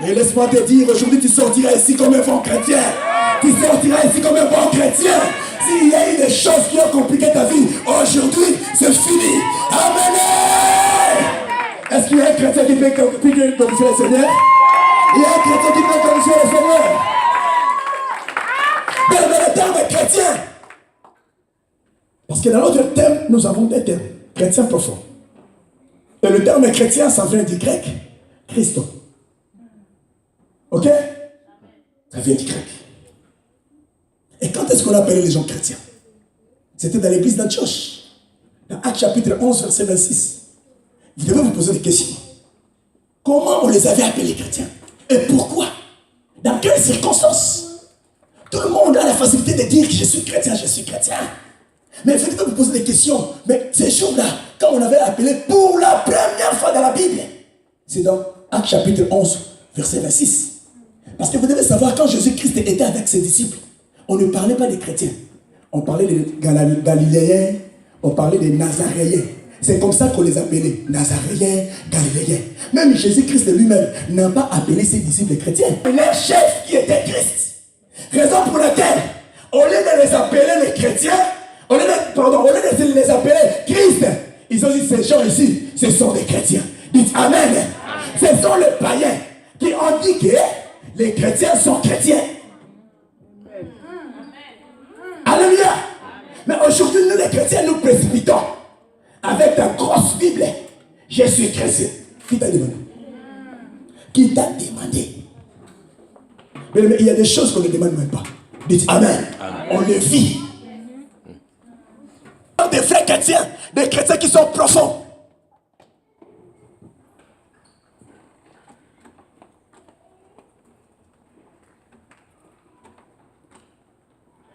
Et laisse-moi te dire, aujourd'hui tu sortiras ici comme un bon chrétien. Tu sortiras ici comme un bon chrétien. S'il y a eu des choses qui ont compliqué ta vie, aujourd'hui c'est fini. Amen. Est-ce qu'il y a un chrétien qui peut glorifier le Seigneur? Il y a un chrétien qui peut glorifier le Seigneur. Mais le terme chrétien. Parce que dans notre terme, nous avons des termes. Chrétien profond. Et le terme chrétien, ça vient du grec. Christo. Ok? Ça vient du grec. Et quand est-ce qu'on appelait les gens chrétiens? C'était dans l'église d'Antioche. Dans Actes chapitre 11, verset 26. Vous devez vous poser des questions. Comment on les avait appelés chrétiens? Et pourquoi? Dans quelles circonstances? Tout le monde a la facilité de dire que je suis chrétien, je suis chrétien. Mais vous devez vous poser des questions. Mais ces jours-là, quand on avait appelé pour la première fois dans la Bible, c'est dans Actes chapitre 11, verset 26. Parce que vous devez savoir, quand Jésus-Christ était avec ses disciples, on ne parlait pas des chrétiens. On parlait des Galiléens, on parlait des Nazaréens. C'est comme ça qu'on les appelait, Nazaréens, Galiléens. Même Jésus-Christ lui-même n'a pas appelé ses disciples chrétiens. Les chefs qui étaient Christ. Raison pour laquelle, au lieu de les appeler les chrétiens, au lieu de les appeler Christ, ils ont dit, ces gens ici, ce sont des chrétiens. Dites Amen. Ce sont les païens qui ont dit que les chrétiens sont chrétiens. Alléluia. Mais aujourd'hui, nous les chrétiens, nous précipitons avec ta grosse Bible. Je suis chrétien. Qui t'a demandé? Qui t'a demandé? Mais il y a des choses qu'on ne demande même pas. Dites Amen. On le vit. Des vrais chrétiens, des chrétiens qui sont profonds.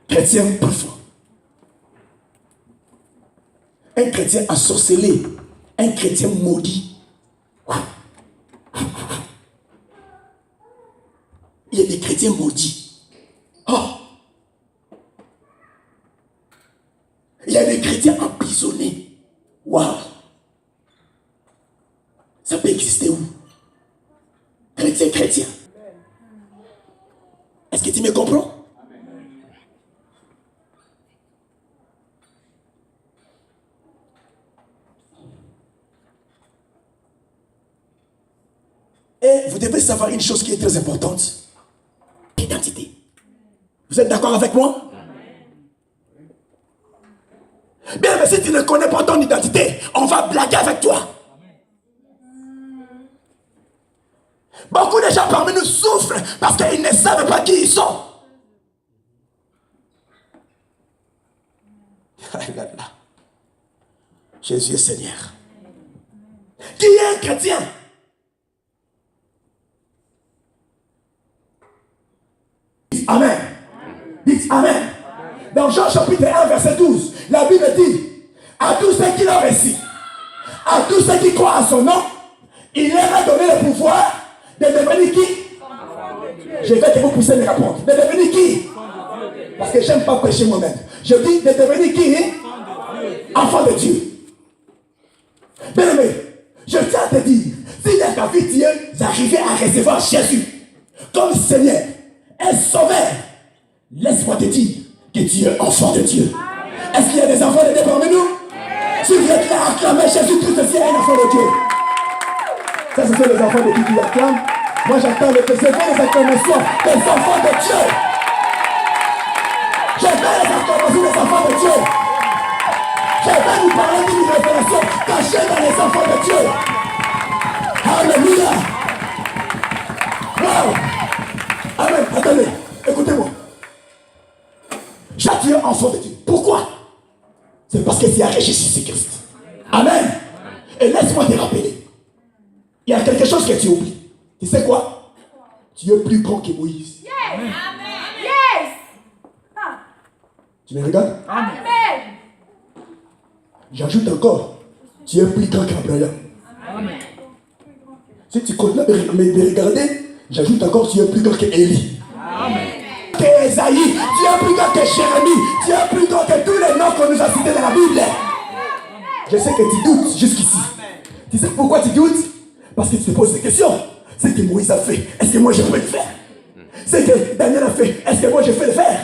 Chrétien profond. Un chrétien ensorcelé. Un chrétien maudit. Il y a des chrétiens maudits. Oh! Il y a des chrétiens emprisonnés. Waouh! Ça peut exister où? Chrétien. Est-ce que tu me comprends? Et vous devez savoir une chose qui est très importante. L'identité. Vous êtes d'accord avec moi? Bien, mais si tu ne connais pas ton identité, on va blaguer avec toi. Beaucoup de gens parmi nous souffrent parce qu'ils ne savent pas qui ils sont. Jésus est Seigneur. Qui est un chrétien? Amen. Dites Amen. Dans Jean chapitre 1, verset 12, la Bible dit, à tous ceux qui l'ont reçu, à tous ceux qui croient à son nom, il leur a donné le pouvoir de devenir qui? Je vais que vous puissiez me répondre. De devenir qui? Parce que je n'aime pas prêcher moi-même. Je dis de devenir qui? Enfant de Dieu. Bien aimé, je tiens à te dire, si dans ta vie tu es arrivé à recevoir Jésus comme Seigneur et Sauveur, laisse-moi te dire que tu es enfant de Dieu. Est-ce qu'il y a des enfants de Dieu parmi nous? Si vous êtes là à acclamer Jésus-Christ, c'est un enfant de Dieu. Ça, ce sont les enfants de Dieu qui acclament. Moi, j'attends les acclamations des enfants de Dieu. Je veux les acclamations des enfants de Dieu. Je vais vous parler d'une révélation cachée dans les enfants de Dieu. Alléluia. Wow. Amen. Attendez, écoutez-moi. Tu es enfant de Dieu. Pourquoi? C'est parce que tu as reçu Jésus-Christ. Amen. Et laisse-moi te rappeler. Il y a quelque chose que tu oublies. Tu sais quoi? Tu es plus grand que Moïse. Yes. Amen. Yes. Tu me regardes? Amen. J'ajoute encore. Tu es plus grand qu'Abraham. Amen. Si tu continues de me regarder, j'ajoute encore, tu es plus grand qu'Élie. Amen. Que Esaïe, tu es plus grand que Jérémie, tu es plus grand que tous les noms qu'on nous a cités dans la Bible. Je sais que tu doutes jusqu'ici. Tu sais pourquoi tu doutes? Parce que tu te poses des questions. Ce que Moïse a fait, est-ce que moi je peux le faire? Ce que Daniel a fait, est-ce que moi je peux le faire?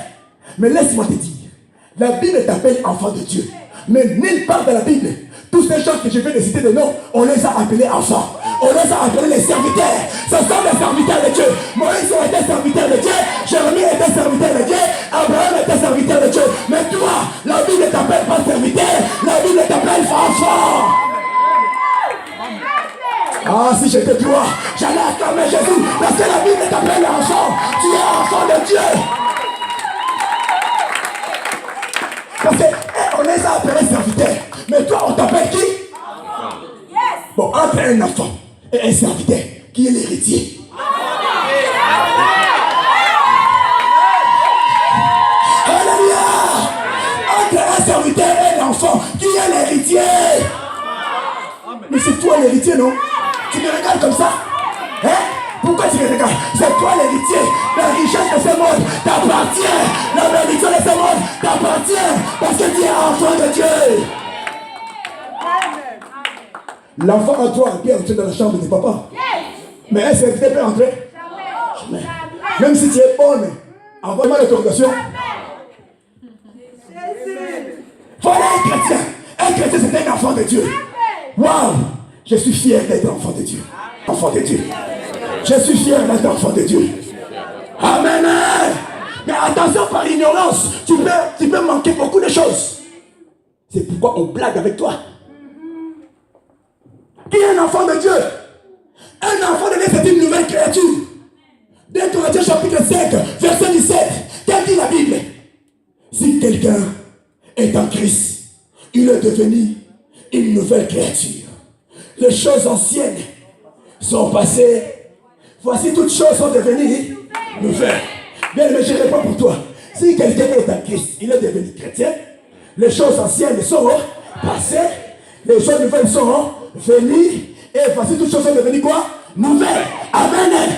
Mais laisse-moi te dire, la Bible t'appelle enfant de Dieu. Mais nulle part dans la Bible, tous ces gens que je viens de citer de nom, on les a appelés enfants. On les a appelés les serviteurs. Ce sont les serviteurs de Dieu. Moïse était serviteur de Dieu. Jérémie était serviteur de Dieu. Abraham était serviteur de Dieu. Mais toi, la Bible ne t'appelle pas serviteur. La Bible t'appelle enfant. Ah, si j'étais toi, j'allais acclamer Jésus. Parce que la Bible t'appelle enfant. Tu es enfant de Dieu. Parce qu'on les a appelés serviteurs. Mais toi, on t'appelle qui? Bon, entre un enfant et un serviteur, qui est l'héritier? Alléluia! Entre un serviteur et un enfant, qui est l'héritier? Mais c'est toi l'héritier, non? Tu me regardes comme ça? Hein? Pourquoi tu me regardes? C'est toi l'héritier. La richesse de ce monde t'appartient. La bénédiction de ce monde t'appartient. Parce que tu es enfant de Dieu. L'enfant en toi qui est entré dans la chambre de papa. Mais un serviteur peut entrer? Jamais. Même si tu es bonne, envoie-moi l'autorisation. Voilà un chrétien. Un chrétien, c'est un enfant de Dieu. Waouh! Je suis fier d'être enfant de Dieu. Enfant de Dieu. Je suis fier d'être enfant de Dieu. Amen. Mais attention, par ignorance, tu peux manquer beaucoup de choses. C'est pourquoi on blague avec toi. Qui est un enfant de Dieu? Un enfant de Dieu, c'est une nouvelle créature. 2 Corinthiens chapitre 5, verset 17. Qu'a dit la Bible? Si quelqu'un est en Christ, il est devenu une nouvelle créature. Les choses anciennes sont passées. Voici toutes choses sont devenues nouvelles. Bien, mais je réponds pour toi. Si quelqu'un est en Christ, il est devenu chrétien. Les choses anciennes sont passées. Les choses nouvelles sont venues. Et voici toutes choses sont devenues quoi? Nouvelles. Amen.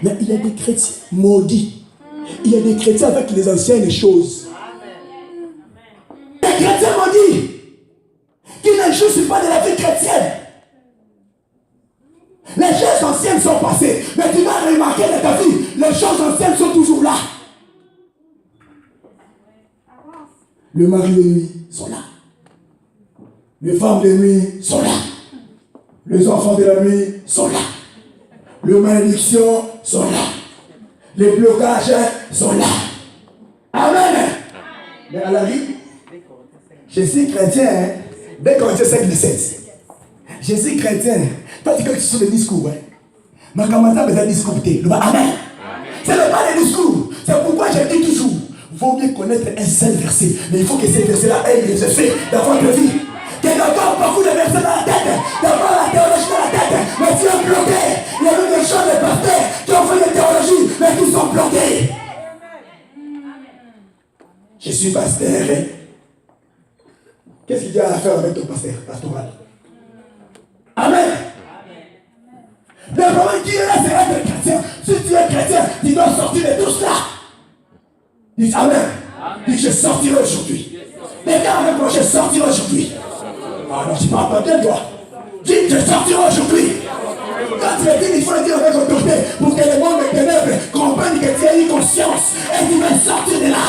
Mais il y a des chrétiens maudits. Il y a des chrétiens avec les anciennes choses. Des chrétiens maudits qui ne jouissent pas de la vie chrétienne. Les choses anciennes sont passées. Mais tu vas remarquer dans ta vie, les choses anciennes sont toujours là. Le mari de nuit sont là. Les femmes de nuit sont là. Les enfants de la nuit sont là. Les malédictions sont là. Les blocages sont là. Amen. Mais à la vie, je suis chrétien. Hein? 2 Corinthiens 5, 17. Je suis chrétien. Toi, tu crois que ce sont des discours. Hein? Ma camarade a besoin de discours. Amen. Ce n'est pas des discours. C'est pourquoi je dis toujours, il vaut mieux connaître un seul verset. Mais il faut que ces versets-là aient des effets dans votre vie. Tu as encore beaucoup de versets dans la tête. D'avoir la théologie dans la tête. Mais tu es bloqué. Il y a eu des gens de pasteurs qui ont fait des théologies, mais qui sont bloqués. Je suis pasteur. Hein? Qu'est-ce qu'il y a à faire avec ton pasteur pastoral? Amen. Le problème qui est là, c'est être chrétien. Si tu es chrétien, tu dois sortir de tout cela. Dis Amen. Dis je sortirai aujourd'hui. Regarde avec moi, je sortirai aujourd'hui. Ah non, tu parles pas bien toi. Dis je sortirai aujourd'hui. Quand tu le dis, il faut le dire avec autorité pour que le monde des ténèbres comprenne que tu as une conscience et tu vas sortir de là.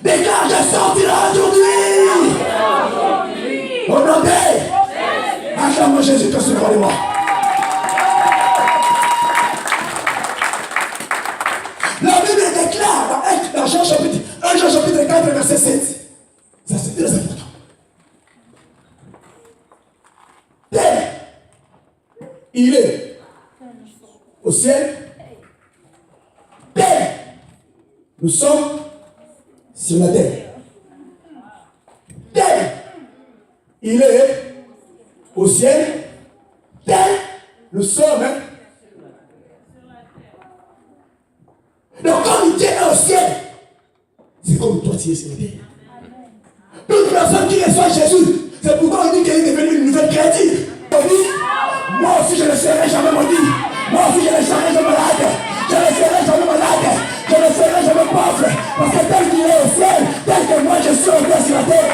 Déclare, je sortirai aujourd'hui. Au nom de acclame Jésus Christ, le roi des morts. La Bible déclare dans Jean chapitre 4, verset 7. Ça, c'est très important. Terre, il est au ciel. Terre, nous sommes sur la terre. Terre, il est au ciel. Terre, nous sommes. Donc, comme Dieu est au ciel, c'est comme toi tu es sur la terre. Toute personne qui reçoit Jésus, c'est pourquoi on dit qu'il est devenu une nouvelle créature. On dit, moi aussi je ne serai jamais maudit. Moi aussi je ne serai jamais malade. Je ne serai jamais malade. Je ne serai jamais pauvre. Parce que tel qu'il est au ciel, tel que moi je suis au ciel sur la terre.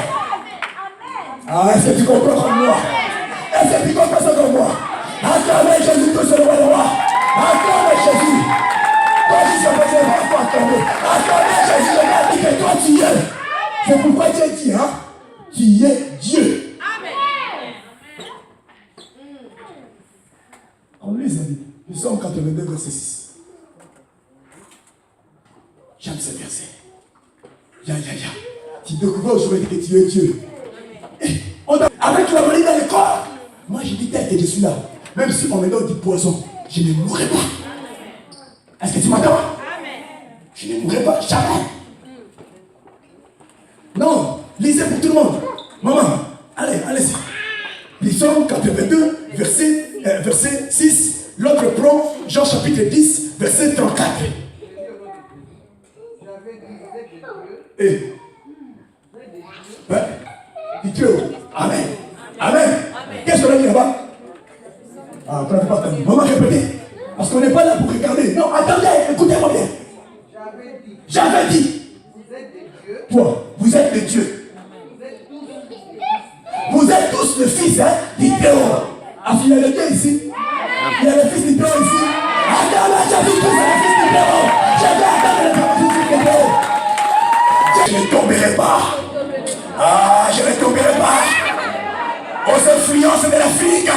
Ah, est-ce que tu comprends comme moi? Est-ce que tu comprends ça comme moi? Dieu. C'est pourquoi Dieu dit, hein, tu es Dieu. Amen. On lui a dit, Psaume 82, verset 6. J'aime ce verset. Ya. Tu découvres aujourd'hui que tu es Dieu. Avec la maladie dans le corps. Moi, je dis tel que je suis là. Même si on me donne du poison, je ne mourrai pas. Est-ce que tu m'entends? Je ne mourrai pas, jamais. Non, lisez pour tout le monde. Maman, allez-y. Psaume 82, verset 6. L'autre prend Jean chapitre 10, verset 34. Et Dieu. Amen. Qu'est-ce qu'on a dit là-bas? Ah, vous n'avez pas entendu. Maman, répétez. Parce qu'on n'est pas là pour regarder. Non, attendez, écoutez-moi bien. J'avais dit. Toi, vous êtes des dieux. Vous êtes tous le fils, hein, d'Idéo. Ah, il y a le Dieu ici. Il y a le fils d'Idéo ici. Attends, là, j'ai vu que c'est le fils d'Idéo. J'ai vu attendre le fils d'Idéo. Je ne tomberai pas. Ah, je ne tomberai pas. Aux influences de l'Afrique,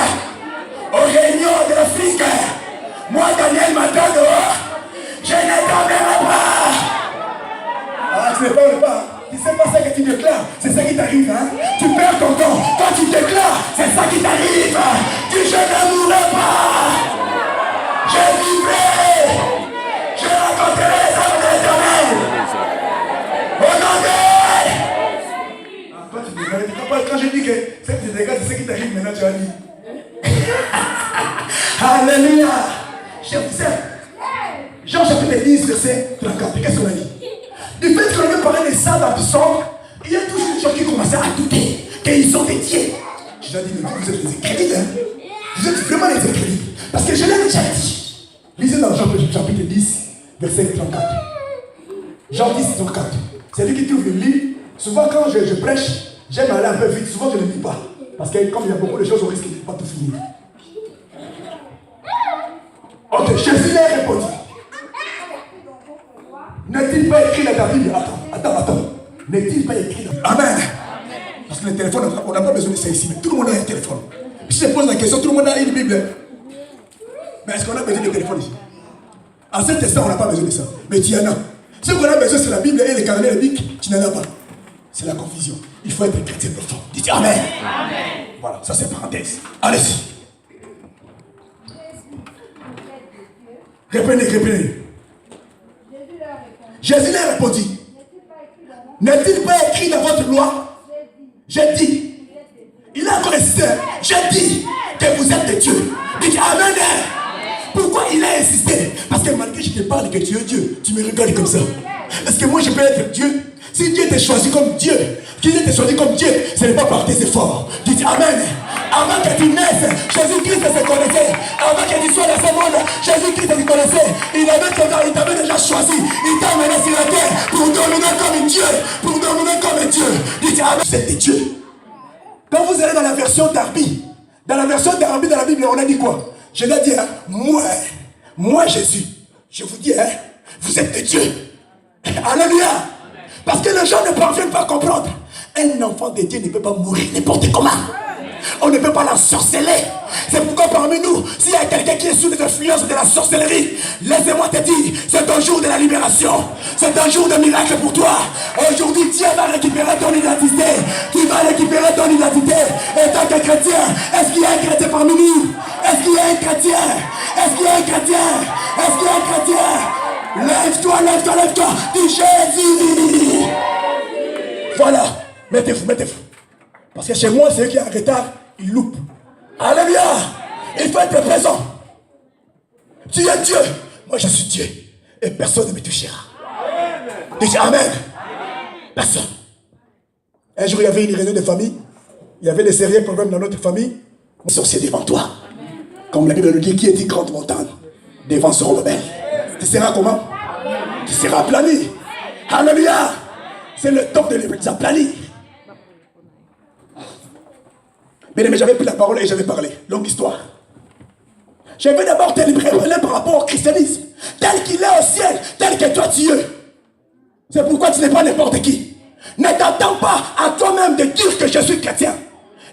aux réunions de l'Afrique, moi, Daniel m'attend dehors. Je ne tomberai pas. Ah, tu ne tomberas pas. Tu sais pas ça que tu déclares, c'est ça qui t'arrive, hein? Tu perds ton temps. Quand tu déclares, c'est ça qui t'arrive. Tu je ne mourrai pas. Je vivrai. Je raconterai les œuvres de l'Éternel. Au nom de... Quand je dis que c'est que tu dégages, c'est ce qui t'arrive maintenant, tu as dit. Alléluia. Je vous aime. Jean chapitre 10, verset 34. Qu'est-ce qu'on a dit? Du fait qu'on veut parler des saints dans le psaume, il y a toujours des gens qui commençaient à douter qu'ils sont des dieux. Je dis, mais vous êtes des incrédules, hein? Vous êtes vraiment des incrédules. Parce que je l'ai déjà dit. Lisez dans Jean chapitre 10, verset 34. Jean 10, 34. C'est lui qui trouve le livre. Souvent, quand je prêche, j'aime aller un peu vite. Souvent, je ne lis pas. Parce que comme il y a beaucoup de choses, on risque de ne pas tout finir. Ok, Jésus leur répondit. N'est-il pas écrit dans ta Bible? Attends. N'est-il pas écrit dans... Amen. Parce que le téléphone, on n'a pas besoin de ça ici. Mais tout le monde a un téléphone. Si je pose la question, tout le monde a une Bible. Mais est-ce qu'on a besoin de téléphone ici? En cet instant, on n'a pas besoin de ça. Mais tu en as. Ce qu'on a besoin, c'est la Bible et les calendriers bibliques. Tu n'en as pas. C'est la confusion. Il faut être chrétien profond. Dites Amen. Voilà, ça c'est parenthèse. Allez-y. Répétez. Jésus leur répondit. N'est-il pas écrit dans votre loi? J'ai dit. Il a encore insisté. J'ai dit que vous êtes des dieux. Dites Amen. Pourquoi il a insisté? Parce que malgré que je te parle que tu es Dieu, tu me regardes comme ça. Est-ce que moi je peux être Dieu? Si Dieu t'a choisi comme Dieu, qu'il t'a choisi comme Dieu, ce n'est pas par tes efforts. Dites Amen. Avant que tu naisses, Jésus-Christ se connaissait. Avant que tu sois dans ce monde, Jésus-Christ se connaissait. Il t'avait déjà choisi. Il t'a amené sur la terre pour dominer comme un Dieu. Pour dominer comme un Dieu. Dites Amen. Vous êtes des dieux. Quand vous allez dans la version d'Arbi, dans la Bible, on a dit quoi? Je dois dire, moi Jésus, je vous dis, hein, vous êtes des dieux. Alléluia. Parce que les gens ne parviennent pas à comprendre. Un enfant de Dieu ne peut pas mourir n'importe comment. On ne peut pas la sorceller. C'est pourquoi parmi nous, s'il y a quelqu'un qui est sous les influences de la sorcellerie, laissez-moi te dire, c'est un jour de la libération. C'est un jour de miracle pour toi. Aujourd'hui, Dieu va récupérer ton identité. Tu vas récupérer ton identité. Et tant que chrétien, est-ce qu'il y a un chrétien parmi nous? Est-ce qu'il y a un chrétien? Est-ce qu'il y a un chrétien? Est-ce qu'il y a un chrétien? Lève-toi. Dis Jésus. Voilà. Mettez-vous. Parce que chez moi, c'est eux qui sont en retard, ils loupent. Alléluia. Il faut être présent. Tu es Dieu. Moi, je suis Dieu. Et personne ne me touchera. Dis Amen. Personne. Un jour, il y avait une réunion de famille. Il y avait des sérieux problèmes dans notre famille. Nous sommes devant toi. Comme la Bible le dit, qui est dit grande montagne devant ce rebelle. Tu seras comment? Tu seras aplani. Alléluia. C'est le temps de les aplanir. Mais j'avais pris la parole et j'avais parlé. Longue histoire. Je vais d'abord te libérer par rapport au christianisme. Tel qu'il est au ciel, tel que toi tu es. C'est pourquoi tu n'es pas n'importe qui. Ne t'attends pas à toi-même de dire que je suis chrétien.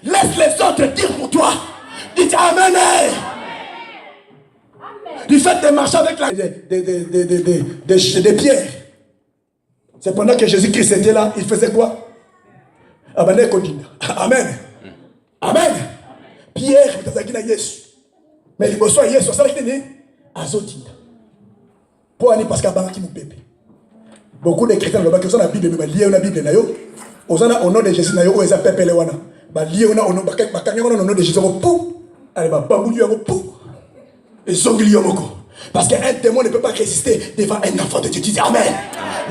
Laisse les autres dire pour toi. Dites Amen. Du fait de marcher avec des pierres. C'est pendant que Jésus-Christ était là, il faisait quoi? Amen. Amen. Pierre, vous avez dit Jésus. Mais il reçoit Jésus, ça veut dire Azotina. Pour aller parce qu'il y a qui nous bébé. Beaucoup de chrétiens qui sont dans la Bible, mais liés à la Bible, au nom de Jésus, ils ont pépé les wana. Liés au nom de Jésus, allez, et parce qu'un démon ne peut pas résister devant un enfant de Dieu. Dis Amen.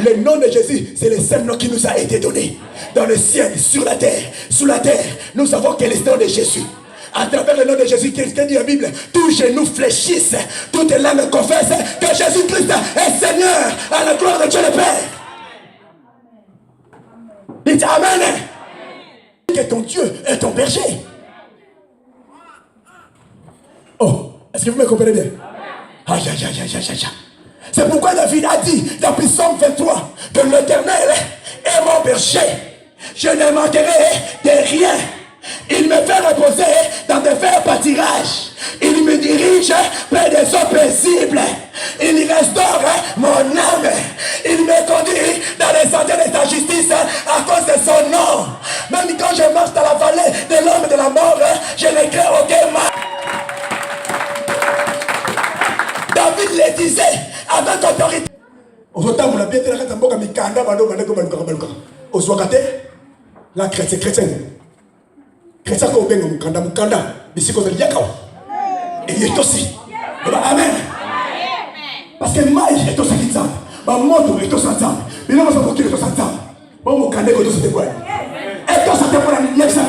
Le nom de Jésus, c'est le seul nom qui nous a été donné. Dans le ciel, sur la terre, sous la terre, nous savons que le nom de Jésus. À travers le nom de Jésus, qu'est-ce que dit la Bible? Tous genoux fléchissent, toutes les langues confessent que Jésus-Christ est Seigneur, à la gloire de Dieu le Père. Dites Amen. Que ton Dieu est ton berger. Oh, est-ce que vous me comprenez bien? Aïe, aïe, aïe, aïe, aïe, aïe. C'est pourquoi David a dit dans Psaume 23 que l'Éternel est mon berger. Je ne manquerai de rien. Il me fait reposer dans de verts pâtirages. Il me dirige près des eaux paisibles. Il restaure mon âme. Il me conduit dans les sentiers de sa justice à cause de son nom. Même quand je marche dans la vallée de l'homme de la mort, je ne crains aucun mal. David le disait avec autorité. La chrétien, chrétien. Chrétien ko benga mukanda bisiko za yakao. Et il est aussi. Amen. Parce que maïs est aussi kitsa. Ba moto est aussi kitsa. Bino ba ko kile to kitsa. Ba mo kande ko to sete quoi. Et to sete pour la nièce ça.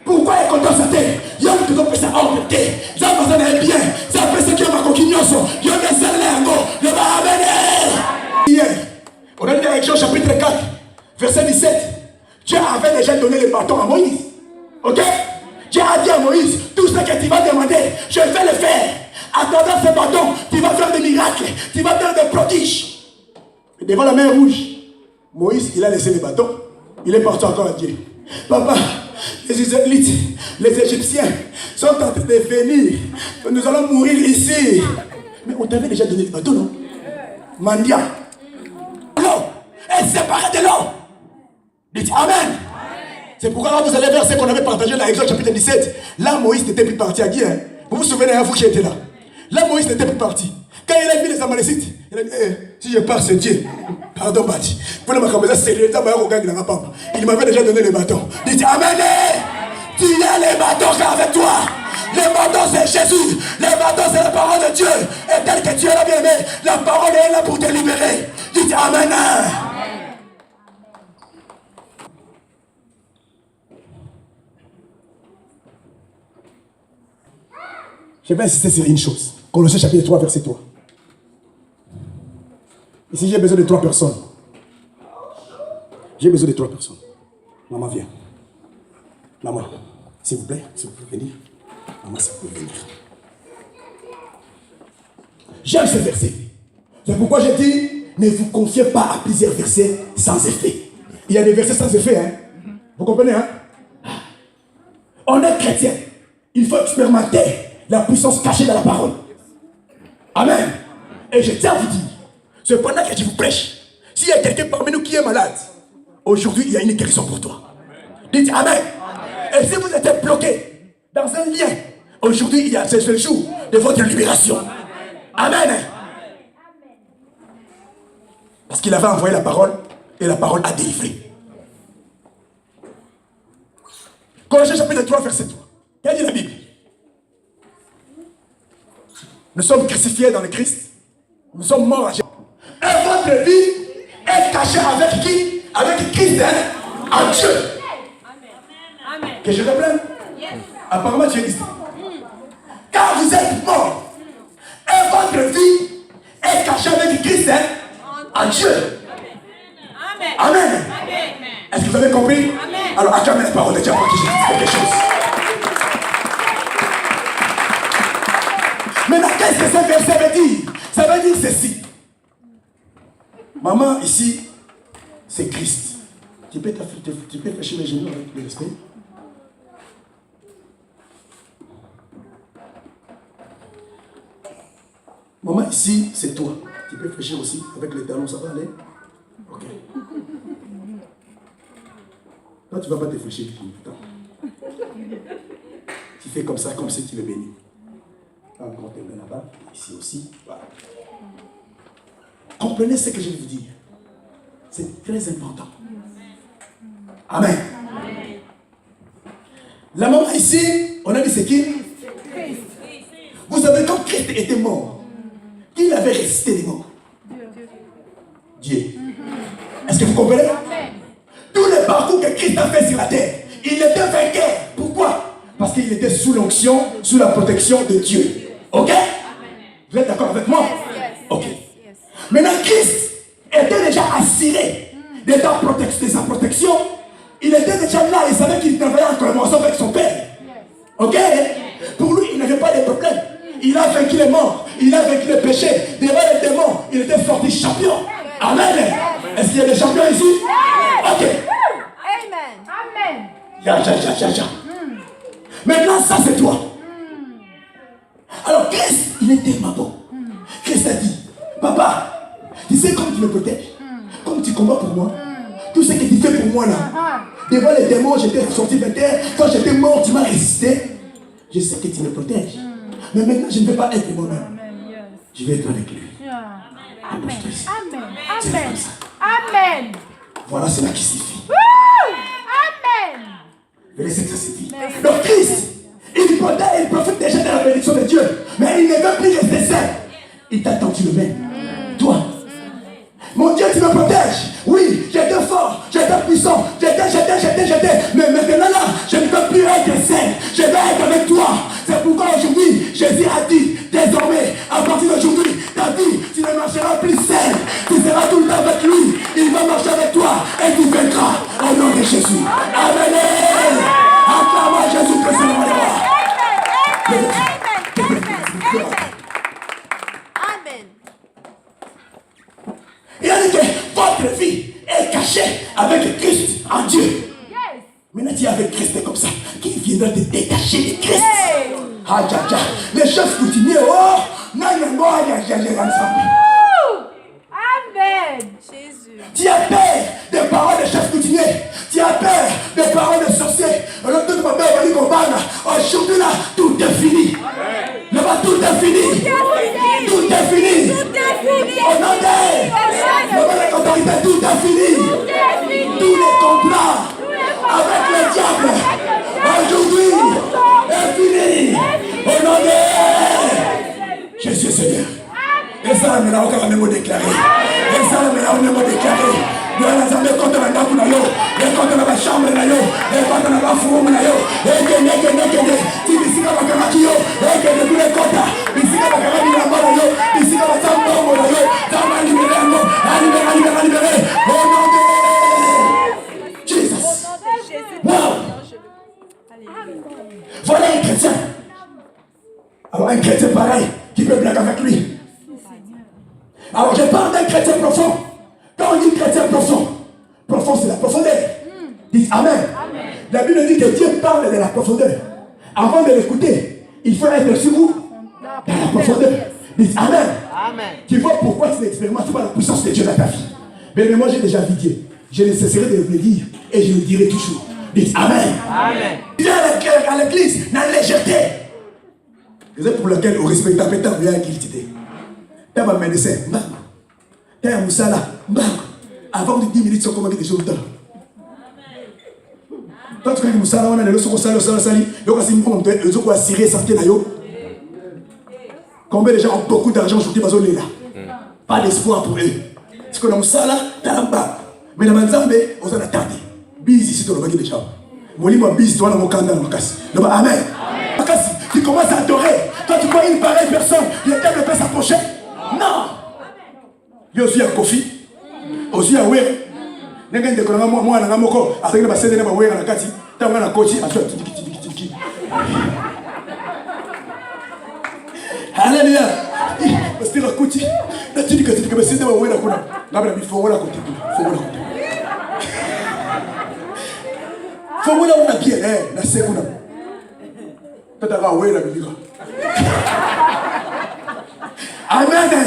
Pourquoi est content sete? Yom que to pesa embêté. Ça va ça bien. Ça fait ce qui va coquignoso. Yo ne sais l'engo. Le ba amen. Hier, on a dit dans Exode chapitre 4, verset 17. Dieu avait déjà donné le bâton à Moïse. Ok? Dieu a dit à Moïse, tout ce que tu vas demander, je vais le faire. À travers ce bâton, tu vas faire des miracles, tu vas faire des prodiges. Et devant la mer rouge, Moïse, il a laissé le bâton, il est parti encore à Dieu. Papa, les Israélites, les Égyptiens sont en train de venir. Nous allons mourir ici. Mais on t'avait déjà donné le bâton, non? Mandia. L'eau est séparée de l'eau. Dites Amen. C'est pourquoi là vous allez vers ce qu'on avait partagé dans Exode chapitre 17. Là Moïse n'était plus parti à Guy. Vous vous souvenez, vous qui étiez là. Là Moïse n'était plus parti. Quand il a vu les Amalécites, il a dit si je pars c'est Dieu. Pardon Bati. Il m'avait déjà donné le bâton. Dites Amen. Tu as les bâtons avec toi. Les bâtons c'est Jésus. Les bâtons c'est la parole de Dieu. Et tel que Dieu l'a bien aimé, la parole est là pour te libérer. Dites Amen. Je vais insister sur une chose. Colossiens chapitre 3, verset 3. Ici, j'ai besoin de 3 personnes. J'ai besoin de 3 personnes. Maman, viens. Maman, s'il vous plaît, si vous pouvez venir. Maman, si vous pouvez venir. J'aime ce verset. C'est pourquoi j'ai dit, ne vous confiez pas à plusieurs versets sans effet. Il y a des versets sans effet, hein. Vous comprenez, hein? On est chrétien. Il faut expérimenter la puissance cachée dans la parole. Amen. Et je tiens à vous dire, cependant que je vous prêche, s'il y a quelqu'un parmi nous qui est malade, aujourd'hui il y a une guérison pour toi. Dites Amen. Et si vous êtes bloqué dans un lien, aujourd'hui il y a ce jour de votre libération. Amen. Parce qu'il avait envoyé la parole et la parole a délivré. Colossiens chapitre 3, verset 3. Quelle dit la Bible? Nous sommes crucifiés dans le Christ. Nous sommes morts à Jésus. Et votre vie est cachée avec qui? Avec Christ, hein? En Dieu. Amen. Que je reprenne? Apparemment, Dieu dit. Car vous êtes morts. Et votre vie est cachée avec Christ, hein? En Dieu. Amen. Amen. Est-ce que vous avez compris? Amen. Alors, acclamez la parole de Dieu pour que je dise quelque chose. Maintenant, qu'est-ce que ce verset veut dire? Ça veut dire ceci. Maman, ici, c'est Christ. Tu peux fléchir les genoux avec l'esprit. Maman, ici, c'est toi. Tu peux fléchir aussi avec les talons, ça va aller? Ok. Toi, tu ne vas pas te fléchir. Tu fais comme ça, comme si tu le bénis. Encore tes mains là-bas, ici aussi. Voilà. Comprenez ce que je vais vous dire. C'est très important. Amen. Amen. La maman ici, on a dit c'est qui? Christ. Vous savez, quand Christ était mort, qui avait ressuscité les morts? Dieu. Est-ce que vous comprenez? Amen. Tous les parcours que Christ a fait sur la terre, il était vainqueur. Pourquoi? Parce qu'il était sous l'onction, sous la protection de Dieu. Ok? Amen. Vous êtes d'accord avec moi? Yes. Ok. Yes. Maintenant, Christ était déjà assuré de sa protection. Il était déjà là, il savait qu'il travaillait en collaboration avec son Père. Ok? Pour lui, il n'avait pas de problème. Il a vaincu les morts, il a vaincu les péchés. Devant les démons, il était sorti champion. Amen. Est-ce qu'il y a des champions ici? Ok. Amen. Ya. Maintenant, ça c'est toi. Alors, Christ, il est tellement bon. Christ a dit, papa, tu sais comme tu me protèges, comme tu combats pour moi, tout ce que tu fais pour moi là, devant les démons, j'étais sorti de terre, quand j'étais mort, tu m'as résisté. Je sais que tu me protèges. Mais maintenant, je ne vais pas être moi-même. Je vais être avec lui. Amen. Amen. Voilà cela qui suffit. Amen. Laissez que ça suffit. Donc Christ, il protège, il profite déjà de la bénédiction de Dieu. Mais il ne veut plus rester seul. Il t'a tendu le même. Toi. Mon Dieu, tu me protèges. Oui, j'étais fort, j'étais puissant, j'étais. Mais maintenant là, je ne veux plus être seul. Je vais être avec toi. C'est pourquoi aujourd'hui, Jésus a dit, désormais, à partir d'aujourd'hui, ta vie, tu ne marcheras plus seul. Tu seras tout le temps avec lui. Il va marcher avec toi et tu vaincras au nom de Jésus. Amen. Acclame à Jésus que c'est le roi. Amen. Il a dit que votre vie est cachée avec Christ en Dieu. Yes. Maintenant, tu es avec Christ comme ça. Qui viendra te détacher de Christ? Hey. Les choses continuent. Oh, non, Amen. Jésus. Tu as peur des paroles de chefs coutumiers. Tu as peur des paroles de sorciers. Alors, tout le monde va dire aujourd'hui là, tout est fini. Là-bas, tout est fini. Tout est fini. Au nom de l'autorité, tout est fini. Tous les contrats avec le diable, aujourd'hui, est fini. Au nom de Jésus Seigneur. Et ça, nous avons quand même déclaré. Et ça, nous avons même déclaré. Nous avons contre la nappe, et contre la chambre, et contre la fourme, et que tu dis que la camakio, et que tous les quotas, ici la camakio, ici la chambre, libéré, au nom de Jesus. Wow! Voilà un chrétien. Alors un chrétien pareil, qui peut blaguer avec lui. Alors je parle d'un chrétien profond. Quand on dit chrétien profond, profond c'est la profondeur. Dites Amen. Amen. La Bible dit que Dieu parle de la profondeur. Avant de l'écouter, il faut être sur vous dans la profondeur. Dites Amen. Amen. Tu vois pourquoi tu expérimentes pas la puissance de Dieu dans ta vie. Mais moi j'ai déjà vu Dieu. Je ne cesserai de le dire et je le dirai toujours. Dites Amen. Amen. Viens à l'église dans la légèreté. C'est pour lequel on respecte un peu ta vie à guilty. Tu as un médecin, tu as un moussala, avant de 10 minutes, tu as commandé des choses. Toi, tu connais le moussala, on a le sali, tu as assuré santé. Combien de gens ont beaucoup d'argent aujourd'hui, là? Pas d'espoir pour eux. C'est que le moussala, tu as un bas. Mais la manzambe, on s'en a tardé. Bis ici, tu as le bagage de gens. Mon livre, bis, tu as mon candle, mon casse. Amen. Tu commences à adorer. Toi, tu vois une pareille personne, le diable peut s'approcher. Non. Il y a aussi un kofi. Aussi un wé. N'est-ce pas que moi, je moko avec le bassin de la wé à la kati. Tu as un coach. Alléluia. Parce que le coach, tu dis que tu peux essayer de wé la kuna. Là, il faut la côté. faut que vous ayez bien, la seconde. Amen.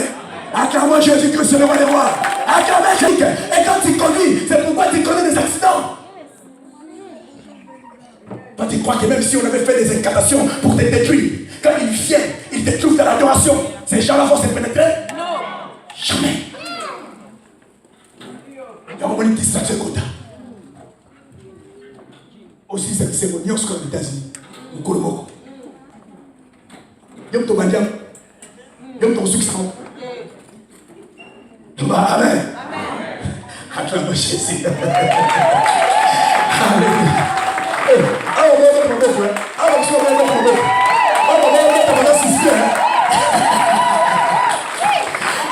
Acclamons Jésus-Christ, le roi des rois. Acclamez Jésus. Et quand tu conduis, c'est pourquoi tu connais des accidents. Toi, tu crois que même si on avait fait des incantations pour te détruire, quand il vient, il te trouve dans l'adoration, ces gens-là vont se pénétrer? Non. Jamais. Il y a un moment qui s'est côté. Aussi, c'est mon New York aux États-Unis. Nous connaissons. Yom to bandiam. Yom to succès. Amen. Acclamons Jésus. Alléluia.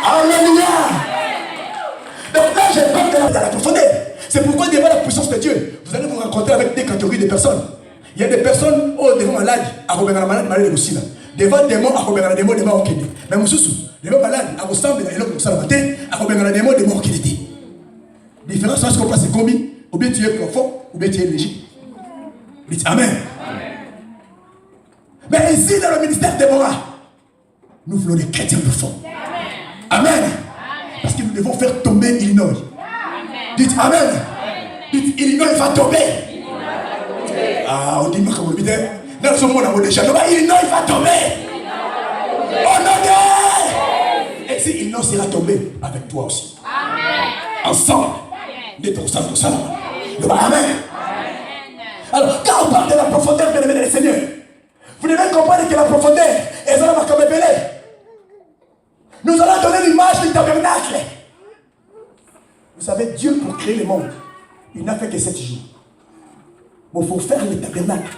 Alléluia. Donc là, j'ai peur de la profondeur. C'est pourquoi devant la puissance de Dieu, vous allez vous rencontrer avec des catégories de personnes. Il y a des personnes devant malade, à revenir malade, malade aussi là. Devant démon, à revenir démon, démon au Kenya. Mais mon sous, devant malade, à ressemble à l'homme ça la matin, à revenir démon, démon au Kenya. La différence, c'est qu'on passe combien? Ou bien tu es profond, ou bien tu es léger. Dites Amen. Mais ici, dans le ministère de Déborah, nous voulons des chrétiens profonds. Amen. Parce que nous devons faire tomber Illinois. Dites Amen. Dites Illinois va tomber. Ah, on dit comment on dit. Dans ce monde, on a déjà. Illinois va tomber. Oh non. Et si Illinois sera tombé avec toi aussi. Ensemble. Dites comme ça. Amen. Alors, quand on parle de la profondeur, bien aimé les seigneurs, vous devez comprendre que la profondeur est dans la comme belé. Nous allons donner l'image du tabernacle. Vous savez, Dieu, pour créer le monde, il n'a fait que 7 jours. Bon, pour faire le tabernacle,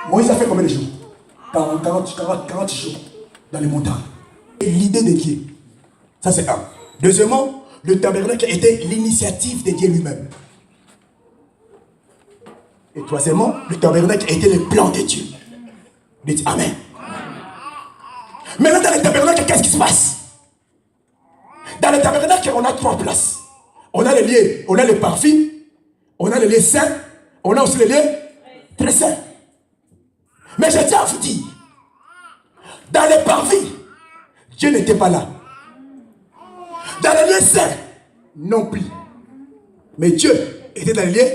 Moïse a fait combien de jours? 40 jours dans les montagnes. Et l'idée de Dieu, ça c'est un. Deuxièmement, le tabernacle était l'initiative de Dieu lui-même. Et troisièmement, le tabernacle était le plan de Dieu. Dites Amen. Maintenant, dans le tabernacle, qu'est-ce qui se passe? Dans le tabernacle, on a 3 places. On a les lieux, on a les parfums, on a les lieux saints, on a aussi les lieux très saints. Mais je tiens à vous dire, dans les parfums, Dieu n'était pas là. Dans les lieux saints, non plus. Mais Dieu était dans les lieux.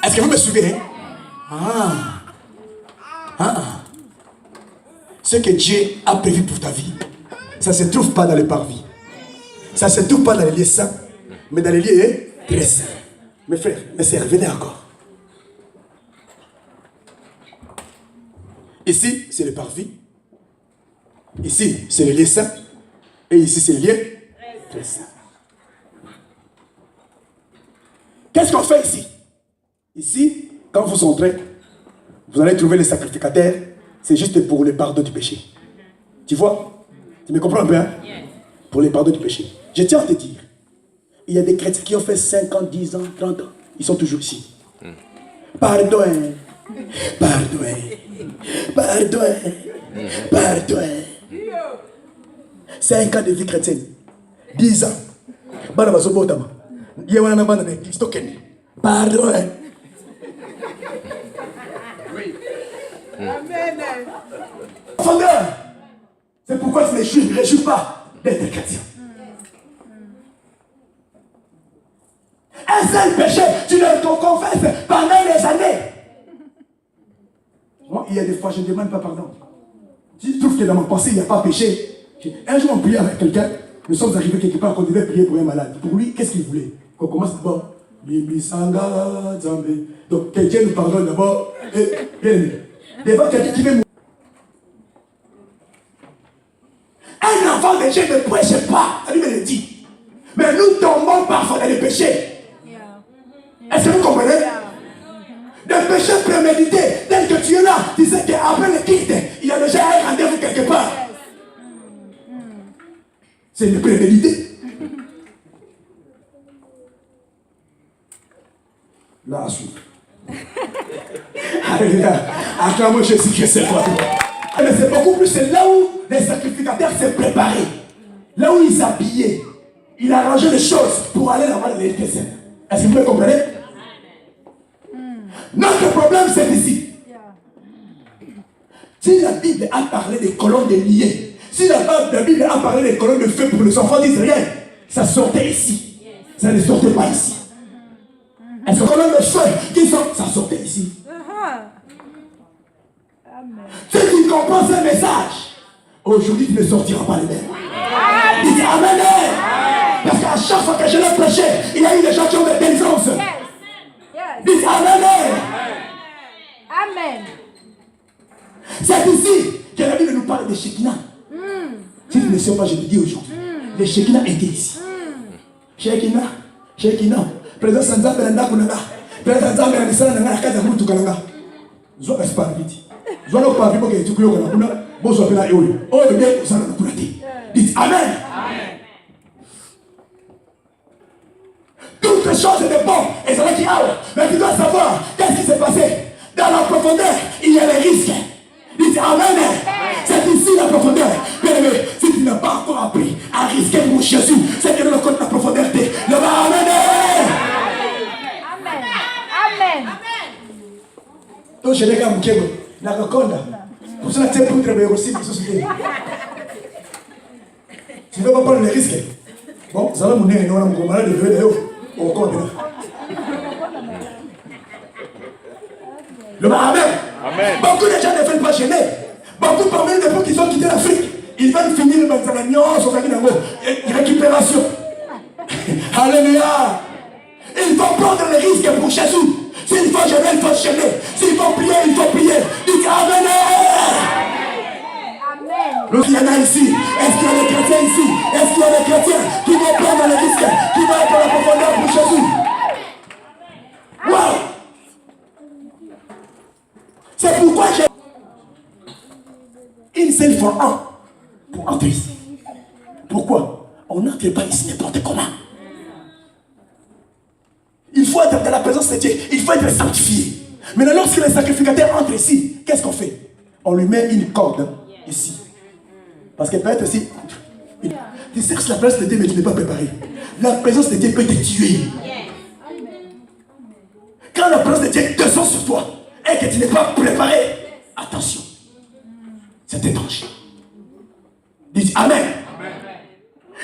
Est-ce que vous me suivez? Ce que Dieu a prévu pour ta vie, ça ne se trouve pas dans les parvis. Ça ne se trouve pas dans les lieux saints, mais dans les lieux très saints. Mes frères, mes sœurs, venez encore. Ici, c'est le parvis. Ici, c'est les lieux saints. Et ici, c'est les lieux très saints. Qu'est-ce qu'on fait ici? Ici, quand vous entrez, vous allez trouver les sacrificateurs. C'est juste pour le pardon du péché. Tu vois? Tu me comprends un peu, hein? Pour le pardon du péché. Je tiens à te dire, il y a des chrétiens qui ont fait 5 ans, 10 ans, 30 ans. Ils sont toujours ici. Pardon. Pardon. Pardon. Pardon. 5 ans de vie chrétienne. 10 ans. Pardon. Amen. Fondeur. C'est pourquoi tu ne réjouis pas d'être chrétien. Un seul péché, tu le confesses pendant des années. Moi, il y a des fois, je ne demande pas pardon. Je trouve que dans ma pensée, il n'y a pas péché. Un jour, on priait avec quelqu'un. Nous sommes arrivés quelque part qu'on devait prier pour un malade. Pour lui, qu'est-ce qu'il voulait? Qu'on commence d'abord. Donc, quelqu'un nous pardonne d'abord. Devant quelqu'un qui veut mourir. Un enfant de Dieu ne prêche pas. Ça lui me le dit. Mais nous tombons parfois dans les péchés. Est-ce que vous comprenez? Des péchés prémédités. Tel que tu es là, tu sais qu'après le quitte, il y a déjà un rendez-vous quelque part. C'est une prémédité. Là, à suivre. Alléluia. Acclamons Jésus-Christ, c'est toi. Mais c'est beaucoup plus, c'est là où les sacrificateurs s'est préparés. Là où ils s'habillaient. Il a arrangé les choses pour aller là-bas dans les chrétiens. Est-ce que vous me comprenez? Notre problème, c'est ici. Si la Bible a parlé des colonnes de liés, si la Bible a parlé des colonnes de feu pour les enfants d'Israël, ça sortait ici. Ça ne sortait pas ici. Et ces colonnes de feu qui sortent, ça sortait ici. Si tu comprends ce message, aujourd'hui tu ne sortiras pas les mêmes. Dites Amen. Parce qu'à chaque fois que je l'ai prêché, il y a eu des gens qui ont des délivrances. Dites Amen. Amen. C'est ici que la Bible nous parle de Shekinah. Si tu ne sais pas, je te dis aujourd'hui. Le Shekinah était ici. Shekinah. Président Sanzambe Nanda Kunanga. Président Sanzambe Nanda Nanga Kaza Mutu Kalanga. Zo espar vite. Zo no pas vite que tu kuyo kana kuna. Bozo pela ewe. Oh le bien ça na kuna te. Dites Amen. Toutes les choses étaient bonnes et c'est là qui a. Mais tu dois savoir qu'est-ce qui s'est passé. Dans la profondeur, il y a les risques. Dites Amen. C'est ici la profondeur. Bien aimé, si tu n'as pas encore appris à risquer pour Jésus, c'est que le compte la profondeur. Le Amen. Amen. Donc je l'ai gagné Mukego. La reconda. Pour ça, tu es pour travailler aussi pour société. Tu ne veux pas prendre les risques. Bon, ça va mon nez, on a mon malade de lever au compte. Le Amen. Beaucoup de gens ne veulent pas gêner. Beaucoup parmi les gens qui ont quitté l'Afrique, ils veulent finir le Tanzanie, récupération. Alléluia. Il faut prendre les risques pour Jésus. S'il faut gêner, il faut gêner. S'il faut prier, il faut prier. Dites Amen. Il y en a ici. Est-ce qu'il y a des chrétiens ici? Est-ce qu'il y a des chrétiens qui vont prendre les risques, qui vont être à la profondeur pour Jésus? Wow. C'est pourquoi j'ai une seule fois pour entrer ici. Pourquoi? On n'entre pas ici n'importe comment. Il faut être dans la présence de Dieu. Il faut être sanctifié. Maintenant, lorsque les sacrificateurs entrent ici, qu'est-ce qu'on fait? On lui met une corde ici. Parce qu'elle peut être ici. Tu cherches la présence de Dieu, mais tu n'es pas préparé. La présence de Dieu peut te tuer. Quand la présence de Dieu descend sur toi et que tu n'es pas préparé, attention. C'est étrange. Dites Amen.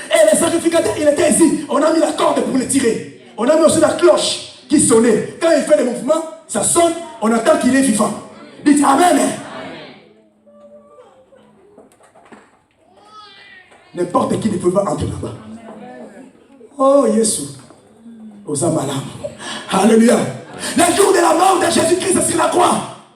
Et les sacrificateurs, il était ici. On a mis la corde pour les tirer. On a mis aussi la cloche qui sonnait. Quand il fait des mouvements, ça sonne, on attend qu'il est vivant. Dites Amen. N'importe qui ne peut pas entrer là-bas. Oh, Jésus. Aux âmes. Alléluia. Le jour de la mort de Jésus-Christ sur la croix,